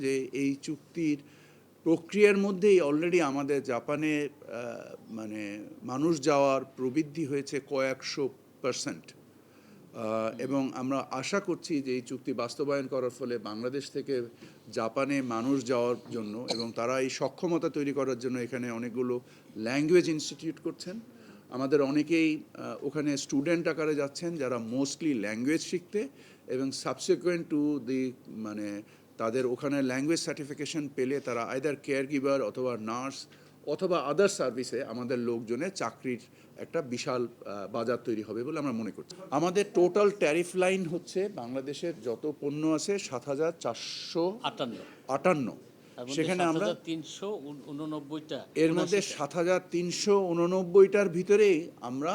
যে এই চুক্তির প্রক্রিয়ার মধ্যেই অলরেডি আমাদের জাপানে মানে মানুষ যাওয়ার প্রবৃদ্ধি হয়েছে কয়েকশো%, এবং আমরা আশা করছি যে এই চুক্তি বাস্তবায়ন করার ফলে বাংলাদেশ থেকে জাপানে মানুষ যাওয়ার জন্য এবং তারা এই সক্ষমতা তৈরি করার জন্য এখানে অনেকগুলো ল্যাঙ্গুয়েজ ইনস্টিটিউট করছেন। আমাদের অনেকেই ওখানে স্টুডেন্ট আকারে যাচ্ছেন যারা মোস্টলি ল্যাঙ্গুয়েজ শিখতে এবং সাবসিকুয়েন্ট টু দি মানে তাদের ওখানে ল্যাঙ্গুয়েজ সার্টিফিকেশন পেলে তারা আইদার কেয়ার গিভার অথবা নার্স অথবা আদার সার্ভিসে আমাদের লোকজনের চাকরির একটা বিশাল বাজার তৈরি হবে বলে আমরা মনে করছি। আমাদের টোটাল ট্যারিফ লাইন হচ্ছে বাংলাদেশের যত পণ্য আছে ৭,৪৫৮, সেখানে আমরা ৩89টা, এর মধ্যে ৭,৩89টার ভিতরেই আমরা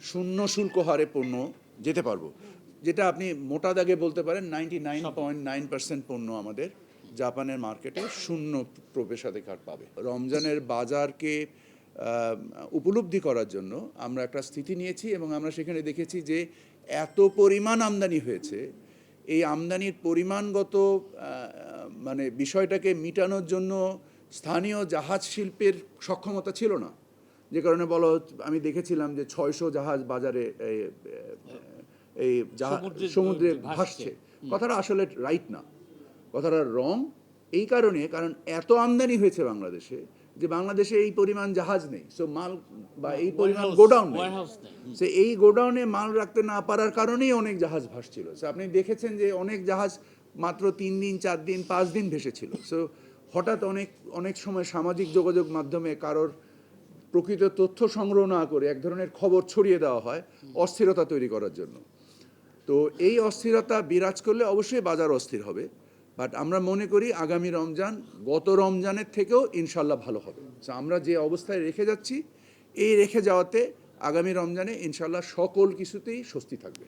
শূন্য শুল্ক হারে পণ্য যেতে পারবো, যেটা আপনি মোটা দাগে বলতে পারেন 99.9% পণ্য আমাদের জাপানের মার্কেটে শূন্য প্রবেশাধিকার পাবে। রমজানের বাজারকে উপলব্ধি করার জন্য আমরা একটা স্থিতি নিয়েছি এবং আমরা সেখানে দেখেছি যে এত পরিমাণ আমদানি হয়েছে, এই আমদানির পরিমাণগত মানে বিষয়টাকে মিটানোর জন্য স্থানীয় জাহাজ শিল্পের সক্ষমতা ছিল না, যে কারণে আমি দেখেছিলাম যে 600 জাহাজ বাজারে এই সমুদ্রে ভাসছে। কথাটা আসলে রাইট না, কথাটা রং। এই কারণ এত আমদানি হয়েছে বাংলাদেশে যে বাংলাদেশে এই পরিমাণ জাহাজ নেই, সো মাল বা এই পরিমাণ গোডাউন নেই, সে এই গোডাউনে মাল রাখতে না পারার কারণেই অনেক জাহাজ ভাসছিল। সো আপনি দেখেছেন যে অনেক জাহাজ মাত্র 3 দিন 4 দিন 5 দিন ভেসেছিল। সো হঠাৎ অনেক সময় সামাজিক যোগাযোগ মাধ্যমে কারোর প্রকৃত তথ্য সংগ্রহ না করে এক ধরনের খবর ছড়িয়ে দেওয়া হয় অস্থিরতা তৈরি করার জন্য। তো এই অস্থিরতা বিরাজ করলে অবশ্যই বাজার অস্থির হবে, বাট আমরা মনে করি আগামী রমজান গত রমজানের থেকেও ইনশাল্লাহ ভালো হবে। তো আমরা যে অবস্থায় রেখে যাচ্ছি, এই রেখে যাওয়াতে আগামী রমজানে ইনশাল্লাহ সকল কিছুতেই স্বস্তি থাকবে।